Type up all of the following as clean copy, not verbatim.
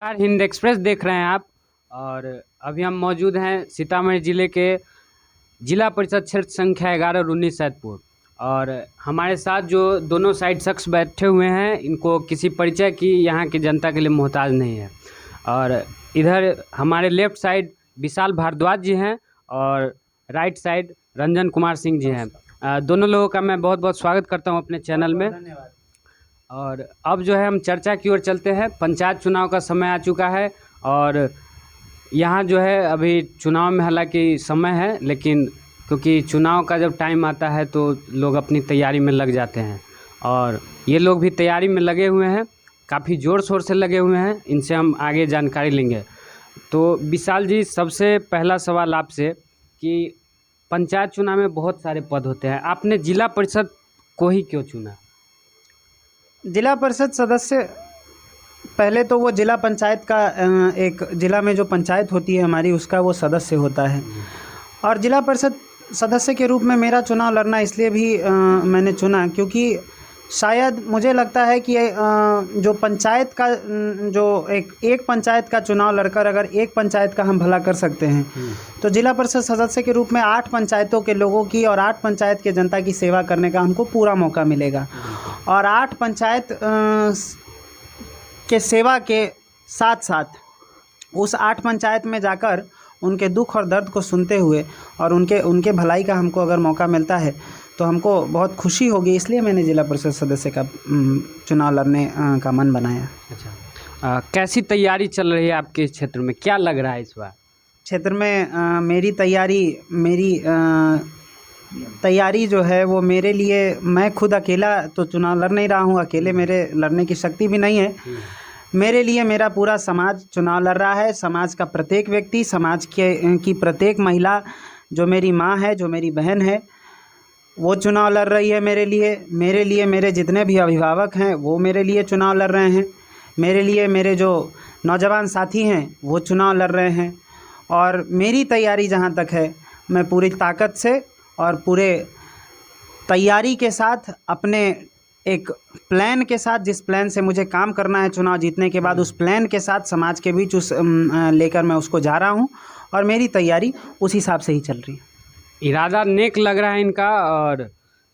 नमस्कार, हिंद एक्सप्रेस देख रहे हैं आप। और अभी हम मौजूद हैं सीतामढ़ी जिले के जिला परिषद क्षेत्र संख्या 11 रून्नी सैदपुर। और हमारे साथ जो दोनों साइड शख्स बैठे हुए हैं, इनको किसी परिचय की यहाँ की जनता के लिए मोहताज नहीं है। और इधर हमारे लेफ्ट साइड विशाल भारद्वाज जी हैं और राइट साइड रंजन कुमार सिंह जी हैं। दोनों लोगों का मैं बहुत बहुत स्वागत करता हूँ अपने चैनल में। धन्यवाद। और अब जो है हम चर्चा की ओर चलते हैं। पंचायत चुनाव का समय आ चुका है और यहाँ जो है अभी चुनाव में हालांकि समय है, लेकिन क्योंकि चुनाव का जब टाइम आता है तो लोग अपनी तैयारी में लग जाते हैं और ये लोग भी तैयारी में लगे हुए हैं, काफ़ी ज़ोर शोर से लगे हुए हैं। इनसे हम आगे जानकारी लेंगे। तो विशाल जी, सबसे पहला सवाल आपसे कि पंचायत चुनाव में बहुत सारे पद होते हैं, आपने जिला परिषद को ही क्यों चुना? जिला परिषद सदस्य, पहले तो वो जिला पंचायत का एक जिला में जो पंचायत होती है हमारी, उसका वो सदस्य होता है। और जिला परिषद सदस्य के रूप में मेरा चुनाव लड़ना इसलिए भी मैंने चुना क्योंकि शायद मुझे लगता है कि जो पंचायत का जो एक पंचायत का चुनाव लड़कर अगर एक पंचायत का हम भला कर सकते हैं तो जिला परिषद सदस्य के रूप में 8 पंचायतों के लोगों की और 8 पंचायत के जनता की सेवा करने का हमको पूरा मौका मिलेगा। और 8 पंचायत के सेवा के साथ साथ उस 8 पंचायत में जाकर उनके दुख और दर्द को सुनते हुए और उनके भलाई का हमको अगर मौका मिलता है तो हमको बहुत खुशी होगी। इसलिए मैंने जिला परिषद सदस्य का चुनाव लड़ने का मन बनाया। अच्छा, कैसी तैयारी चल रही है आपके इस क्षेत्र में, क्या लग रहा है इस बार? क्षेत्र में मेरी तैयारी जो है वो मेरे लिए, मैं खुद अकेला तो चुनाव लड़ नहीं रहा हूँ, अकेले मेरे लड़ने की शक्ति भी नहीं है। मेरे लिए मेरा पूरा समाज चुनाव लड़ रहा है। समाज का प्रत्येक व्यक्ति, समाज की प्रत्येक महिला, जो मेरी माँ है, जो मेरी बहन है, वो चुनाव लड़ रही है मेरे लिए मेरे जितने भी अभिभावक हैं वो मेरे लिए चुनाव लड़ रहे हैं। मेरे लिए मेरे जो नौजवान साथी हैं वो चुनाव लड़ रहे हैं। और मेरी तैयारी जहाँ तक है, मैं पूरी ताकत से और पूरे तैयारी के साथ, अपने एक प्लान के साथ, जिस प्लान से मुझे काम करना है चुनाव जीतने के बाद, उस प्लान के साथ समाज के बीच लेकर मैं उसको जा रहा हूँ और मेरी तैयारी उस हिसाब से ही चल रही है। इरादा नेक लग रहा है इनका। और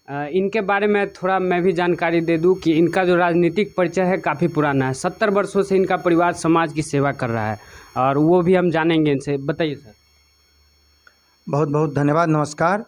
इनके बारे में थोड़ा मैं भी जानकारी दे दूं कि इनका जो राजनीतिक परिचय है काफ़ी पुराना है। 70 वर्षों से इनका परिवार समाज की सेवा कर रहा है और वो भी हम जानेंगे इनसे। बताइए सर। बहुत बहुत धन्यवाद, नमस्कार।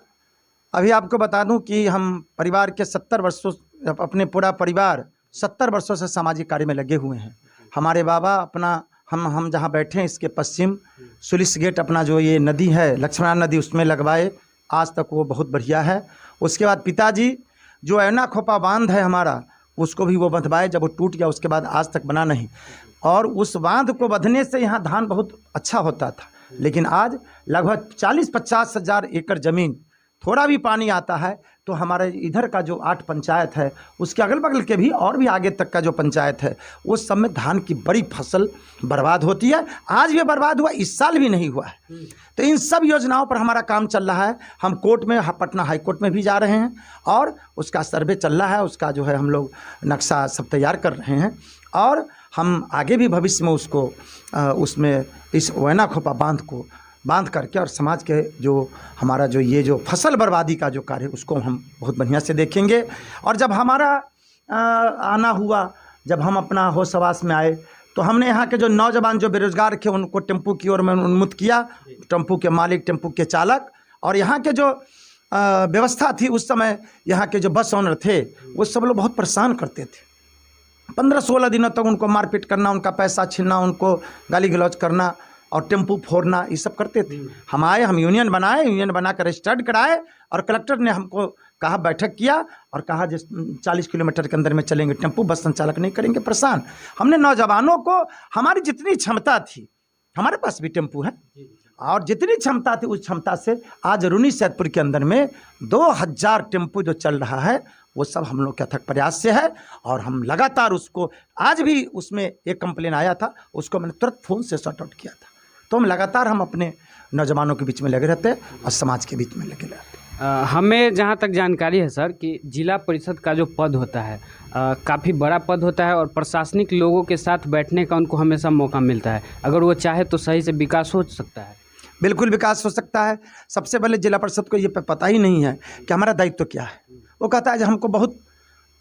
अभी आपको बता दूं कि हम परिवार के 70 वर्षों, अपने पूरा परिवार 70 वर्षों से सामाजिक कार्य में लगे हुए हैं। हमारे बाबा अपना, हम जहाँ बैठे हैं इसके पश्चिम सुलिस गेट, अपना जो ये नदी है लक्ष्मण नदी, उसमें लगवाए। आज तक वो बहुत बढ़िया है। उसके बाद पिताजी जो ऐना खोपा बांध है हमारा, उसको भी वो बंधवाए। जब वो टूट गया उसके बाद आज तक बना नहीं। और उस बांध को बंधने से यहाँ धान बहुत अच्छा होता था, लेकिन आज लगभग 40-50 हज़ार एकड़ ज़मीन, थोड़ा भी पानी आता है तो हमारे इधर का जो 8 पंचायत है, उसके अगल बगल के भी और भी आगे तक का जो पंचायत है, उस सब में धान की बड़ी फसल बर्बाद होती है। आज भी बर्बाद हुआ, इस साल भी नहीं हुआ है। तो इन सब योजनाओं पर हमारा काम चल रहा है। हम कोर्ट में, पटना हाई कोर्ट में भी जा रहे हैं और उसका सर्वे चल रहा है। उसका जो है हम लोग नक्शा सब तैयार कर रहे हैं और हम आगे भी भविष्य में उसको उसमें इस वैना खोपा बांध करके और समाज के जो हमारा जो ये जो फसल बर्बादी का जो कार्य है उसको हम बहुत बढ़िया से देखेंगे। और जब हमारा आना हुआ, जब हम अपना होश हवास में आए, तो हमने यहाँ के जो नौजवान जो बेरोजगार थे उनको टेम्पू की ओर में उन्मुक्त किया। टेम्पू के मालिक, टेम्पू के चालक और यहाँ के जो व्यवस्था थी उस समय, यहाँ के जो बस ओनर थे वो सब लोग बहुत परेशान करते थे। 15-16 दिनों तक उनको मारपीट करना, उनका पैसा छीनना, उनको गाली गलौज करना और टेम्पू फोड़ना, ये सब करते थे। हम आए, हम यूनियन बनाए, यूनियन बनाकर रजिस्टर्ड कराए और कलेक्टर ने हमको कहा, बैठक किया और कहा जिस 40 किलोमीटर के अंदर में चलेंगे टेम्पू, बस संचालक नहीं करेंगे परेशान। हमने नौजवानों को, हमारी जितनी क्षमता थी, हमारे पास भी टेम्पू है और जितनी क्षमता थी उस क्षमता से आज रून्नी सैदपुर के अंदर में 2000 टेम्पू जो चल रहा है वो सब हम लोग के अथक प्रयास से है। और हम लगातार उसको, आज भी उसमें एक कंप्लेन आया था, उसको मैंने तुरंत फ़ोन से सॉर्ट आउट किया था। तो हम लगातार अपने नौजवानों के बीच में लगे रहते हैं और समाज के बीच में लगे रहते हैं। हमें जहाँ तक जानकारी है सर कि जिला परिषद का जो पद होता है काफ़ी बड़ा पद होता है और प्रशासनिक लोगों के साथ बैठने का उनको हमेशा मौका मिलता है। अगर वो चाहे तो सही से विकास हो सकता है। बिल्कुल विकास हो सकता है। सबसे पहले जिला परिषद को ये पता ही नहीं है कि हमारा दायित्व क्या है। वो कहता है कि हमको बहुत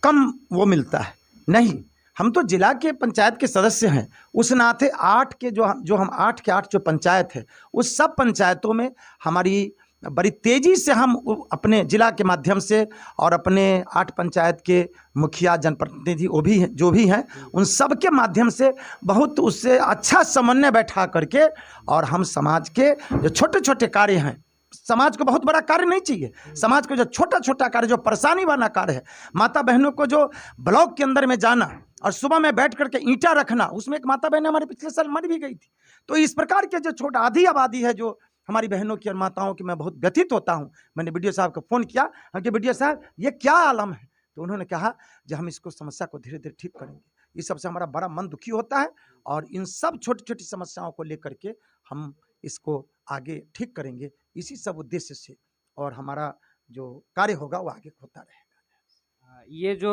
कम वो मिलता है। नहीं, हम तो जिला के पंचायत के सदस्य हैं। उस नाते 8 के जो हम 8 के 8 जो पंचायत है, उस सब पंचायतों में हमारी बड़ी तेज़ी से हम अपने जिला के माध्यम से और अपने 8 पंचायत के मुखिया, जनप्रतिनिधि वो भी हैं, जो भी हैं, उन सब के माध्यम से बहुत उससे अच्छा समन्वय बैठा करके और हम समाज के जो छोटे छोटे कार्य हैं, समाज को बहुत बड़ा कार्य नहीं चाहिए, समाज को जो छोटा छोटा कार्य, जो परेशानी वाला कार्य है, माता बहनों को जो ब्लॉक के अंदर में जाना और सुबह में बैठ करके ईंटा रखना, उसमें एक माता बहन हमारे पिछले साल मर भी गई थी। तो इस प्रकार के जो छोटा आधी आबादी है जो हमारी बहनों की और माताओं की, मैं बहुत व्यथित होता हूँ। मैंने बीडीओ साहब को फ़ोन किया, हम कि बीडीओ साहब ये क्या आलम है? तो उन्होंने कहा कि हम इसको समस्या को धीरे धीरे ठीक करेंगे। इस सबसे हमारा बड़ा मन दुखी होता है और इन सब छोटी छोटी समस्याओं को लेकर के हम इसको आगे ठीक करेंगे, इसी सब उद्देश्य से, और हमारा जो कार्य होगा वो आगे होता रहेगा। ये जो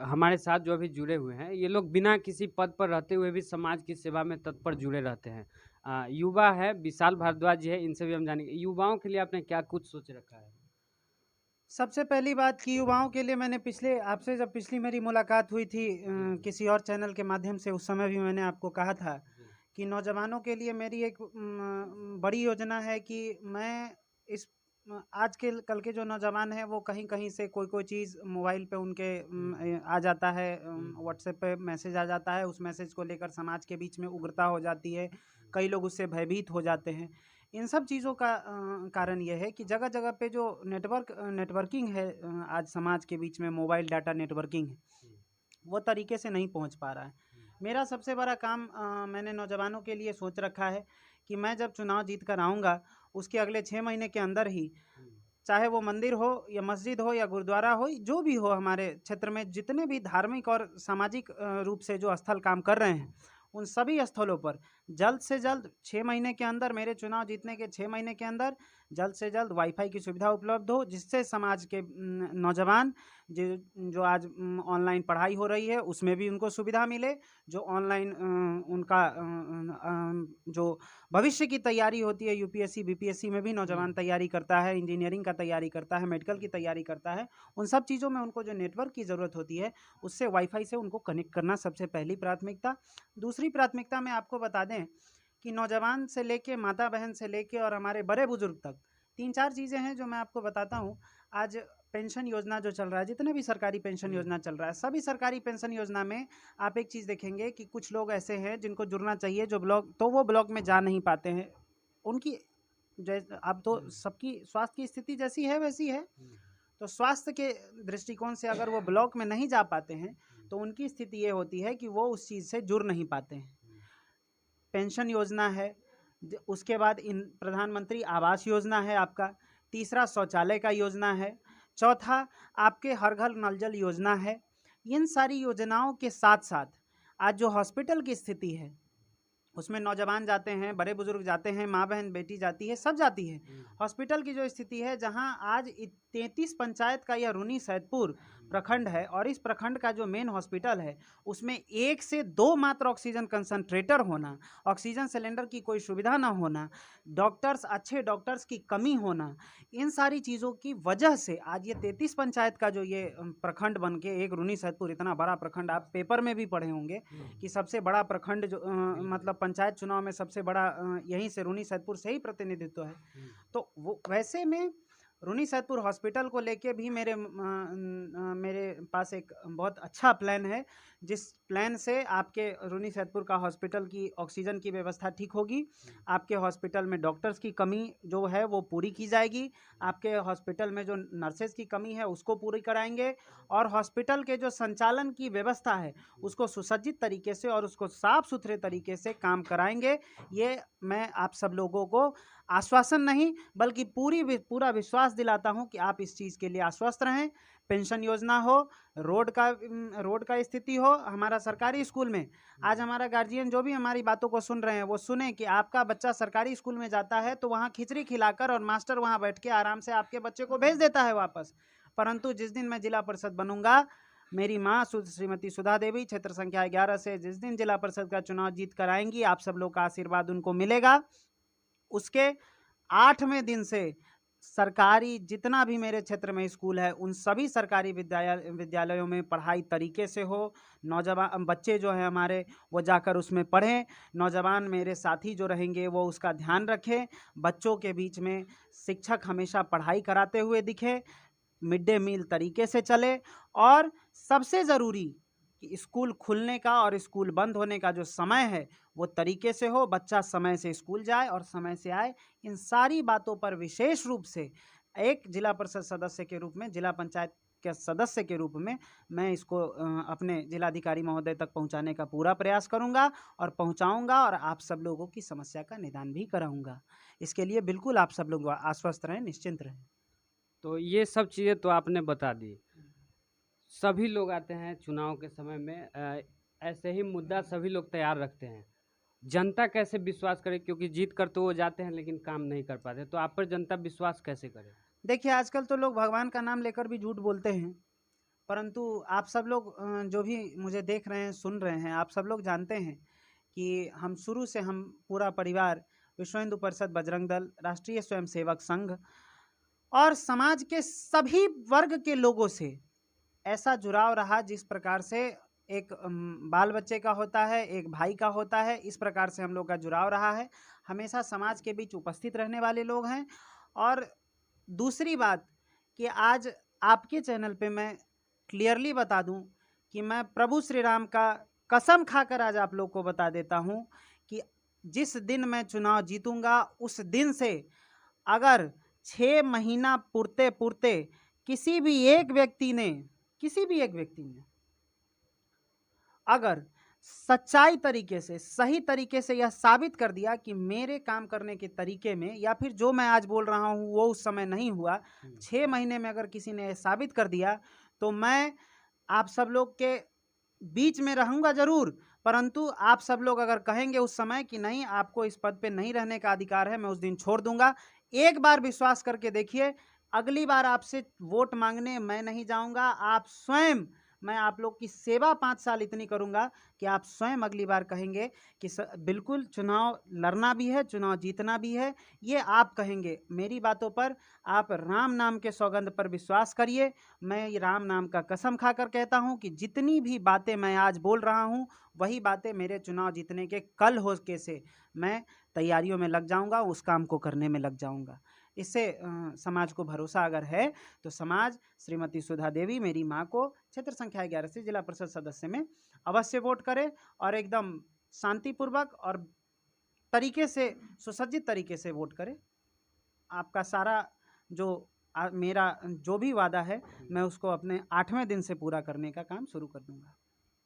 हमारे साथ जो अभी जुड़े हुए हैं, ये लोग बिना किसी पद पर रहते हुए भी समाज की सेवा में तत्पर जुड़े रहते हैं। युवा है, विशाल भारद्वाज जी है, इनसे भी हम जानेंगे। युवाओं के लिए आपने क्या कुछ सोच रखा है? सबसे पहली बात कि युवाओं के लिए मैंने आपसे जब पिछली मेरी मुलाकात हुई थी किसी और चैनल के माध्यम से, उस समय भी मैंने आपको कहा था कि नौजवानों के लिए मेरी एक बड़ी योजना है कि मैं इस आज के कल के जो नौजवान हैं वो कहीं कहीं से कोई चीज़ मोबाइल पे उनके आ जाता है, व्हाट्सएप पे मैसेज आ जाता है, उस मैसेज को लेकर समाज के बीच में उग्रता हो जाती है, कई लोग उससे भयभीत हो जाते हैं। इन सब चीज़ों का कारण ये है कि जगह जगह पे जो नेटवर्किंग है आज समाज के बीच में, मोबाइल डाटा नेटवर्किंग है, वो तरीके से नहीं पहुंच पा रहा है। मेरा सबसे बड़ा काम मैंने नौजवानों के लिए सोच रखा है कि मैं जब चुनाव जीत कर आऊँगा, उसके अगले 6 महीने के अंदर ही, चाहे वो मंदिर हो या मस्जिद हो या गुरुद्वारा हो, जो भी हो हमारे क्षेत्र में जितने भी धार्मिक और सामाजिक रूप से जो स्थल काम कर रहे हैं, उन सभी स्थलों पर जल्द से जल्द 6 महीने के अंदर, मेरे चुनाव जीतने के 6 महीने के अंदर जल्द से जल्द वाईफाई की सुविधा उपलब्ध हो, जिससे समाज के नौजवान जो आज ऑनलाइन पढ़ाई हो रही है उसमें भी उनको सुविधा मिले, जो ऑनलाइन उनका जो भविष्य की तैयारी होती है, यूपीएससी बीपीएससी में भी नौजवान तैयारी करता है, इंजीनियरिंग का तैयारी करता है, मेडिकल की तैयारी करता है, उन सब चीज़ों में उनको जो नेटवर्क की ज़रूरत होती है, उससे वाईफाई से उनको कनेक्ट करना सबसे पहली प्राथमिकता। दूसरी प्राथमिकता में आपको बता दें कि नौजवान से लेके, माता बहन से लेके और हमारे बड़े बुजुर्ग तक 3-4 चीज़ें हैं जो मैं आपको बताता हूँ। आज पेंशन योजना जो चल रहा है, जितने भी सरकारी पेंशन योजना चल रहा है, सभी सरकारी पेंशन योजना में आप एक चीज़ देखेंगे कि कुछ लोग ऐसे हैं जिनको जुड़ना चाहिए, जो वो ब्लॉक में जा नहीं पाते हैं। उनकी अब तो सबकी स्वास्थ्य की स्थिति जैसी है वैसी है, तो स्वास्थ्य के दृष्टिकोण से अगर वो ब्लॉक में नहीं जा पाते हैं तो उनकी स्थिति ये होती है कि वो उस चीज़ से जुड़ नहीं पाते हैं। पेंशन योजना है, उसके बाद इन प्रधानमंत्री आवास योजना है आपका, तीसरा शौचालय का योजना है, चौथा आपके हर घर नल जल योजना है। इन सारी योजनाओं के साथ साथ आज जो हॉस्पिटल की स्थिति है, उसमें नौजवान जाते हैं, बड़े बुजुर्ग जाते हैं, माँ बहन बेटी जाती है, सब जाती है। हॉस्पिटल की जो स्थिति है, जहां आज 33 पंचायत का यह रूनी सैदपुर प्रखंड है और इस प्रखंड का जो मेन हॉस्पिटल है, उसमें 1 से 2 मात्र ऑक्सीजन कंसंट्रेटर होना, ऑक्सीजन सिलेंडर की कोई सुविधा ना होना, डॉक्टर्स, अच्छे डॉक्टर्स की कमी होना, इन सारी चीज़ों की वजह से आज ये 33 पंचायत का जो ये प्रखंड बन के एक रूनी सैदपुर, इतना बड़ा प्रखंड, आप पेपर में भी पढ़े होंगे कि सबसे बड़ा प्रखंड जो मतलब पंचायत चुनाव में सबसे बड़ा यहीं से रूनी सैदपुर से ही प्रतिनिधित्व है। तो वो वैसे में रूनी सैदपुर हॉस्पिटल को लेके भी मेरे पास एक बहुत अच्छा प्लान है, जिस प्लान से आपके रूनी सैदपुर का हॉस्पिटल की ऑक्सीजन की व्यवस्था ठीक होगी, आपके हॉस्पिटल में डॉक्टर्स की कमी जो है वो पूरी की जाएगी, आपके हॉस्पिटल में जो नर्सेज की कमी है उसको पूरी कराएंगे, और हॉस्पिटल के जो संचालन की व्यवस्था है उसको सुसज्जित तरीके से और उसको साफ सुथरे तरीके से काम कराएंगे। ये मैं आप सब लोगों को आश्वासन नहीं बल्कि पूरा विश्वास दिलाता हूं कि आप इस चीज़ के लिए आश्वस्त रहें। पेंशन योजना हो, रोड का स्थिति हो हमारा सरकारी स्कूल में। आज हमारा गार्जियन जो भी हमारी बातों को सुन रहे हैं वो सुने कि आपका बच्चा सरकारी स्कूल में जाता है तो वहाँ खिचड़ी खिलाकर और मास्टर वहाँ बैठ के आराम से आपके बच्चे को भेज देता है वापस। परंतु जिस दिन मैं जिला परिषद बनूंगा, मेरी माँ श्रीमती सुधा देवी क्षेत्र संख्या 11 से जिस दिन जिला परिषद का चुनाव जीत कर आएंगी, आप सब लोग का आशीर्वाद उनको मिलेगा। उसके 8वें दिन से सरकारी जितना भी मेरे क्षेत्र में स्कूल है उन सभी सरकारी विद्यालयों में पढ़ाई तरीके से हो। नौजवान बच्चे जो है हमारे वो जाकर उसमें पढ़ें। नौजवान मेरे साथी जो रहेंगे वो उसका ध्यान रखें। बच्चों के बीच में शिक्षक हमेशा पढ़ाई कराते हुए दिखे, मिड डे मील तरीके से चले, और सबसे ज़रूरी कि स्कूल खुलने का और स्कूल बंद होने का जो समय है वो तरीके से हो, बच्चा समय से स्कूल जाए और समय से आए। इन सारी बातों पर विशेष रूप से एक जिला परिषद सदस्य के रूप में, जिला पंचायत के सदस्य के रूप में मैं इसको अपने जिलाधिकारी महोदय तक पहुंचाने का पूरा प्रयास करूंगा और पहुंचाऊंगा, और आप सब लोगों की समस्या का निदान भी कराऊंगा। इसके लिए बिल्कुल आप सब लोग आश्वस्त रहें, निश्चिंत रहें। तो ये सब चीज़ें तो आपने बता दी। सभी लोग आते हैं चुनाव के समय में, ऐसे ही मुद्दा सभी लोग तैयार रखते हैं। जनता कैसे विश्वास करे, क्योंकि जीत कर तो वो जाते हैं लेकिन काम नहीं कर पाते, तो आप पर जनता विश्वास कैसे करे? देखिए, आजकल तो लोग भगवान का नाम लेकर भी झूठ बोलते हैं, परंतु आप सब लोग जो भी मुझे देख रहे हैं, सुन रहे हैं, आप सब लोग जानते हैं कि हम शुरू से, हम पूरा परिवार विश्व हिंदू परिषद, बजरंग दल, राष्ट्रीय स्वयंसेवक संघ और समाज के सभी वर्ग के लोगों से ऐसा जुड़ाव रहा जिस प्रकार से एक बाल बच्चे का होता है, एक भाई का होता है, इस प्रकार से हम लोग का जुड़ाव रहा है। हमेशा समाज के बीच उपस्थित रहने वाले लोग हैं। और दूसरी बात कि आज आपके चैनल पे मैं क्लियरली बता दूं कि मैं प्रभु श्री राम का कसम खाकर आज आप लोग को बता देता हूं कि जिस दिन मैं चुनाव जीतूंगा उस दिन से अगर 6 महीना पूरते पूरते किसी भी एक व्यक्ति ने अगर सच्चाई तरीके से, सही तरीके से यह साबित कर दिया कि मेरे काम करने के तरीके में या फिर जो मैं आज बोल रहा हूँ वो उस समय नहीं हुआ, 6 महीने में अगर किसी ने साबित कर दिया, तो मैं आप सब लोग के बीच में रहूँगा ज़रूर, परंतु आप सब लोग अगर कहेंगे उस समय कि नहीं, आपको इस पद पे नहीं रहने का अधिकार है, मैं उस दिन छोड़ दूंगा। एक बार विश्वास करके देखिए, अगली बार आपसे वोट मांगने मैं नहीं जाऊंगा। आप स्वयं, मैं आप लोग की सेवा 5 साल इतनी करूंगा कि आप स्वयं अगली बार कहेंगे कि बिल्कुल चुनाव लड़ना भी है, चुनाव जीतना भी है, ये आप कहेंगे। मेरी बातों पर आप राम नाम के सौगंध पर विश्वास करिए। मैं ये राम नाम का कसम खाकर कहता हूं कि जितनी भी बातें मैं आज बोल रहा हूं वही बातें मेरे चुनाव जीतने के कल हो के से मैं तैयारियों में लग जाऊंगा, उस काम को करने में लग जाऊंगा। इससे समाज को भरोसा अगर है तो समाज श्रीमती सुधा देवी, मेरी माँ को क्षेत्र संख्या 11 से जिला परिषद सदस्य में अवश्य वोट करे और एकदम शांतिपूर्वक और तरीके से, सुसज्जित तरीके से वोट करे। आपका सारा जो मेरा जो भी वादा है मैं उसको अपने 8वें दिन से पूरा करने का काम शुरू कर दूंगा।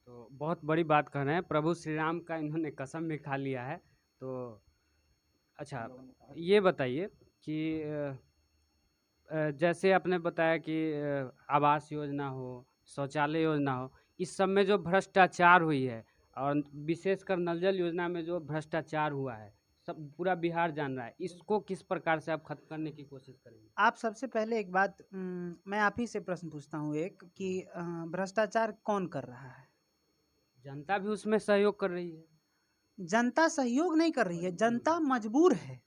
तो बहुत बड़ी बात कह रहे हैं, प्रभु श्री राम का इन्होंने कसम भी खा लिया है। तो अच्छा, ये बताइए कि जैसे आपने बताया कि आवास योजना हो, शौचालय योजना हो, इस सब में जो भ्रष्टाचार हुई है और विशेषकर नल जल योजना में जो भ्रष्टाचार हुआ है, सब पूरा बिहार जान रहा है, इसको किस प्रकार से आप खत्म करने की कोशिश करेंगे? आप सबसे पहले एक बात मैं आप ही से प्रश्न पूछता हूँ एक कि भ्रष्टाचार कौन कर रहा है? जनता भी उसमें सहयोग कर रही है। जनता सहयोग नहीं कर रही है, जनता मजबूर है।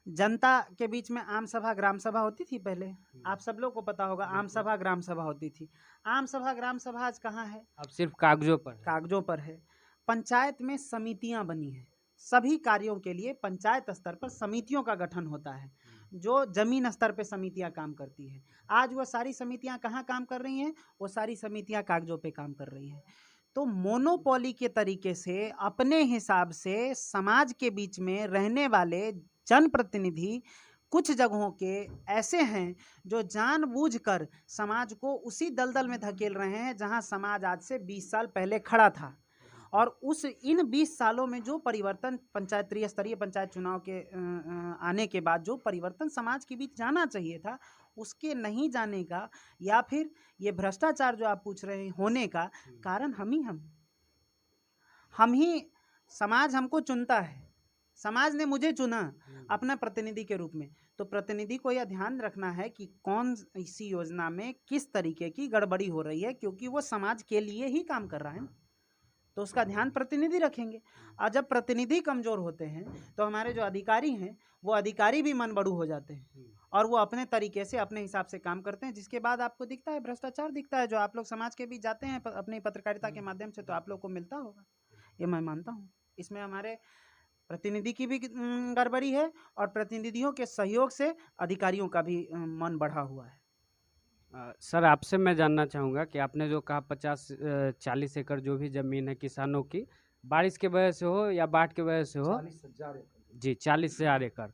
जनता के बीच में आम सभा ग्राम सभा होती थी पहले, आप सब लोग को पता होगा, आम सभा ग्राम सभा होती थी। आम सभा ग्राम सभा आज कहाँ है? अब सिर्फ कागजों पर है। कागजों पर है। पंचायत में समितियां बनी हैं, सभी कार्यों के लिए पंचायत स्तर पर समितियों का गठन होता है, जो जमीन स्तर पे समितियां काम करती है। आज वो सारी समितियां कहाँ काम कर रही हैं? वो सारी समितियां कागजों पे काम कर रही हैं। तो मोनोपोली के तरीके से अपने हिसाब से समाज के बीच में रहने वाले जनप्रतिनिधि कुछ जगहों के ऐसे हैं जो जानबूझकर समाज को उसी दलदल में धकेल रहे हैं जहां समाज आज से 20 साल पहले खड़ा था। और उस इन 20 सालों में जो परिवर्तन पंचायत त्रिस्तरीय पंचायत चुनाव के आने के बाद जो परिवर्तन समाज के बीच जाना चाहिए था, उसके नहीं जाने का या फिर ये भ्रष्टाचार जो आप पूछ रहे हैं होने का कारण हम ही समाज हमको चुनता है। समाज ने मुझे चुना अपना प्रतिनिधि के रूप में, तो प्रतिनिधि को यह ध्यान रखना है कि कौन इसी योजना में किस तरीके की गड़बड़ी हो रही है, क्योंकि वो समाज के लिए ही काम कर रहा है ना, तो उसका ध्यान प्रतिनिधि रखेंगे। और जब प्रतिनिधि कमज़ोर होते हैं तो हमारे जो अधिकारी हैं वो अधिकारी भी मन बड़ू हो जाते हैं और वो अपने तरीके से अपने हिसाब से काम करते हैं, जिसके बाद आपको दिखता है भ्रष्टाचार दिखता है। जो आप लोग समाज के बीच जाते हैं अपनी पत्रकारिता के माध्यम से, तो आप लोग को मिलता होगा, ये मैं मानता हूँ। इसमें हमारे प्रतिनिधि की भी गड़बड़ी है और प्रतिनिधियों के सहयोग से अधिकारियों का भी मन बढ़ा हुआ है। सर, आपसे मैं जानना चाहूँगा कि आपने जो कहा 40 एकड़ जो भी ज़मीन है किसानों की, बारिश के वजह से हो या बाढ़ के वजह से हो, 40,000 एकड़। जी 40,000 एकड़,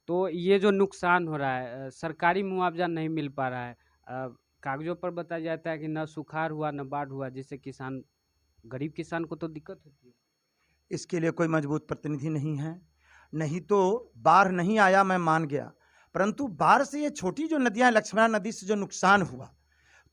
तो ये जो नुकसान हो रहा है सरकारी मुआवजा नहीं मिल पा रहा है। कागज़ों पर बताया जाता है कि न सुखाड़ हुआ न बाढ़ हुआ, जिससे किसान गरीब किसान को तो दिक्कत होती है। इसके लिए कोई मजबूत प्रतिनिधि नहीं है। नहीं तो बाढ़ नहीं आया मैं मान गया, परंतु बाढ़ से ये छोटी जो नदियाँ लक्ष्मणा नदी से जो नुकसान हुआ,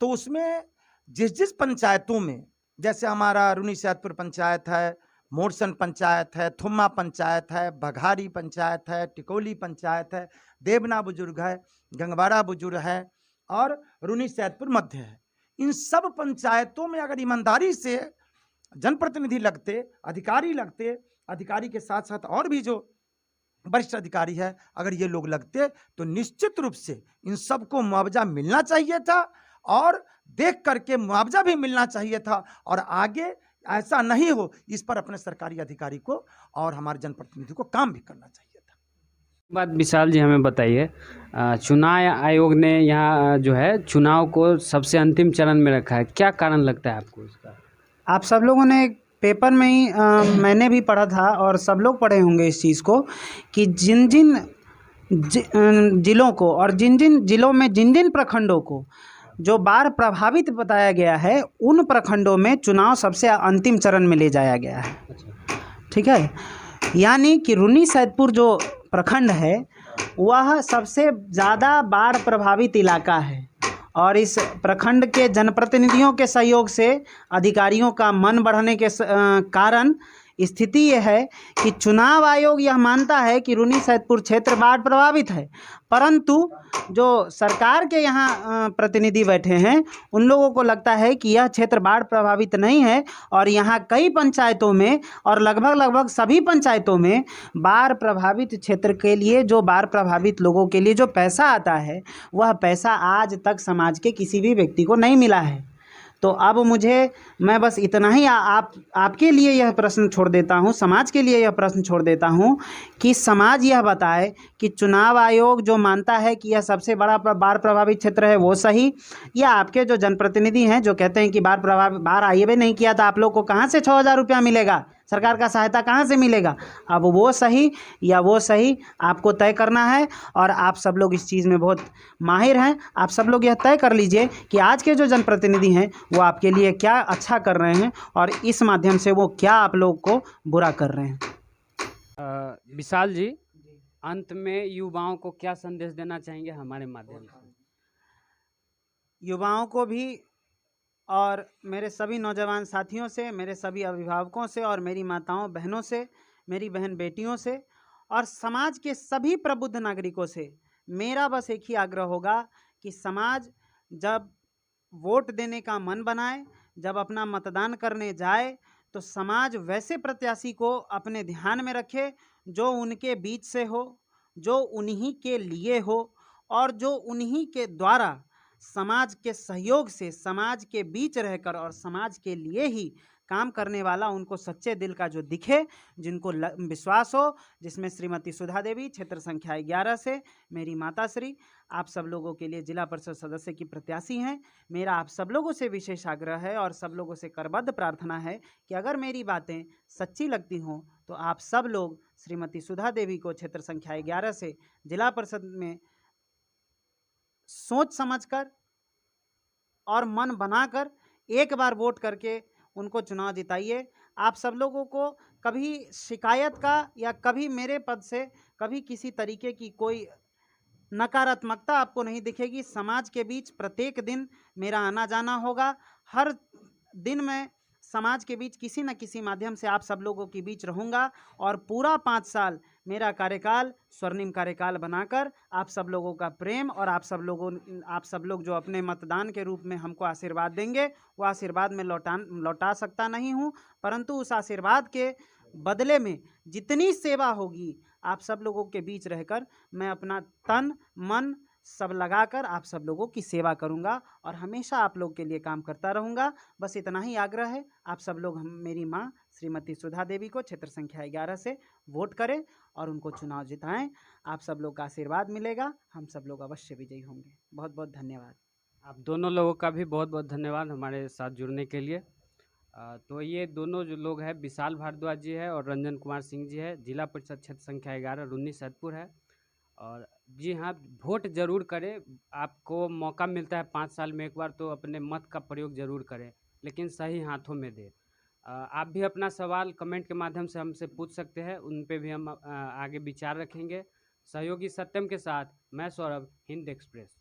तो उसमें जिस जिस पंचायतों में, जैसे हमारा रूनी सैदपुर पंचायत है, मोरसन पंचायत है, थुम्मा पंचायत है, बघारी पंचायत है, टिकोली पंचायत है, देवना बुजुर्ग है, गंगवाड़ा बुजुर्ग है और रूनी सैदपुर मध्य है। इन सब पंचायतों में अगर ईमानदारी से जनप्रतिनिधि लगते, अधिकारी के साथ साथ और भी जो वरिष्ठ अधिकारी है, अगर ये लोग लगते तो निश्चित रूप से इन सबको मुआवजा मिलना चाहिए था और देख करके मुआवजा भी मिलना चाहिए था, और आगे ऐसा नहीं हो, इस पर अपने सरकारी अधिकारी को और हमारे जनप्रतिनिधि को काम भी करना चाहिए था। बात विशाल जी हमें बताइए, चुनाव आयोग ने यहाँ जो है चुनाव को सबसे अंतिम चरण में रखा है, क्या कारण लगता है आपको इसका? आप सब लोगों ने पेपर में ही मैंने भी पढ़ा था और सब लोग पढ़े होंगे इस चीज़ को कि जिन जिन जिलों को और जिन जिन जिलों में जिन जिन प्रखंडों को जो बाढ़ प्रभावित बताया गया है, उन प्रखंडों में चुनाव सबसे अंतिम चरण में ले जाया गया है। ठीक है, यानी कि रूनी सैदपुर जो प्रखंड है वह सबसे ज़्यादा बाढ़ प्रभावित इलाका है और इस प्रखंड के जनप्रतिनिधियों के सहयोग से अधिकारियों का मन बढ़ने के कारण स्थिति यह है कि चुनाव आयोग यह मानता है कि रूनी सैदपुर क्षेत्र बाढ़ प्रभावित है, परंतु जो सरकार के यहाँ प्रतिनिधि बैठे हैं उन लोगों को लगता है कि यह क्षेत्र बाढ़ प्रभावित नहीं है और यहाँ कई पंचायतों में और लगभग सभी पंचायतों में बाढ़ प्रभावित क्षेत्र के लिए जो बाढ़ प्रभावित लोगों के लिए जो पैसा आता है वह पैसा आज तक समाज के किसी भी व्यक्ति को नहीं मिला है। तो अब मैं बस इतना ही आपके लिए यह प्रश्न छोड़ देता हूँ, समाज के लिए यह प्रश्न छोड़ देता हूँ कि समाज यह बताए कि चुनाव आयोग जो मानता है कि यह सबसे बड़ा बाढ़ प्रभावित क्षेत्र है वो सही, या आपके जो जनप्रतिनिधि हैं जो कहते हैं कि बाढ़ आइए भी नहीं किया था, आप लोग को कहाँ से 6,000 रुपया मिलेगा, सरकार का सहायता कहाँ से मिलेगा। अब वो सही या वो सही आपको तय करना है और आप सब लोग इस चीज़ में बहुत माहिर हैं। आप सब लोग यह तय कर लीजिए कि आज के जो जनप्रतिनिधि हैं वो आपके लिए क्या अच्छा कर रहे हैं और इस माध्यम से वो क्या आप लोग को बुरा कर रहे हैं। विशाल जी, अंत में युवाओं को क्या संदेश देना चाहेंगे हमारे माध्यम से? युवाओं को भी और मेरे सभी नौजवान साथियों से, मेरे सभी अभिभावकों से और मेरी माताओं बहनों से, मेरी बहन बेटियों से और समाज के सभी प्रबुद्ध नागरिकों से मेरा बस एक ही आग्रह होगा कि समाज जब वोट देने का मन बनाए, जब अपना मतदान करने जाए, तो समाज वैसे प्रत्याशी को अपने ध्यान में रखे जो उनके बीच से हो, जो उन्हीं के लिए हो और जो उन्हीं के द्वारा समाज के सहयोग से समाज के बीच रहकर और समाज के लिए ही काम करने वाला उनको सच्चे दिल का जो दिखे, जिनको विश्वास हो, जिसमें श्रीमती सुधा देवी क्षेत्र संख्या 11 से मेरी माता श्री आप सब लोगों के लिए जिला परिषद सदस्य की प्रत्याशी हैं। मेरा आप सब लोगों से विशेष आग्रह है और सब लोगों से करबद्ध प्रार्थना है कि अगर मेरी बातें सच्ची लगती हों तो आप सब लोग श्रीमती सुधा देवी को क्षेत्र संख्या 11 से जिला परिषद में सोच समझकर और मन बनाकर एक बार वोट करके उनको चुनाव जिताइए। आप सब लोगों को कभी शिकायत का या कभी मेरे पद से कभी किसी तरीके की कोई नकारात्मकता आपको नहीं दिखेगी। समाज के बीच प्रत्येक दिन मेरा आना जाना होगा। हर दिन मैं समाज के बीच किसी न किसी माध्यम से आप सब लोगों के बीच रहूँगा और पूरा 5 साल मेरा कार्यकाल स्वर्णिम कार्यकाल बनाकर आप सब लोगों का प्रेम और आप सब लोग जो अपने मतदान के रूप में हमको आशीर्वाद देंगे, वो आशीर्वाद मैं लौटा सकता नहीं हूँ, परंतु उस आशीर्वाद के बदले में जितनी सेवा होगी आप सब लोगों के बीच रहकर मैं अपना तन मन सब लगाकर आप सब लोगों की सेवा करूंगा और हमेशा आप लोग के लिए काम करता रहूंगा। बस इतना ही आग्रह है, आप सब लोग मेरी माँ श्रीमती सुधा देवी को क्षेत्र संख्या 11 से वोट करें और उनको चुनाव जिताएं। आप सब लोग का आशीर्वाद मिलेगा, हम सब लोग अवश्य विजयी होंगे। बहुत बहुत धन्यवाद। आप दोनों लोगों का भी बहुत बहुत धन्यवाद हमारे साथ जुड़ने के लिए। तो ये दोनों जो लोग हैं, विशाल भारद्वाज जी है और रंजन कुमार सिंह जी है, जिला परिषद क्षेत्र संख्या 11 रुन्नी सैदपुर है। और जी हाँ, वोट ज़रूर करें। आपको मौका मिलता है 5 साल में एक बार, तो अपने मत का प्रयोग ज़रूर करें, लेकिन सही हाथों में दें। आप भी अपना सवाल कमेंट के माध्यम से हमसे पूछ सकते हैं, उन पे भी हम आगे विचार रखेंगे। सहयोगी सत्यम के साथ मैं सौरभ, हिंद एक्सप्रेस।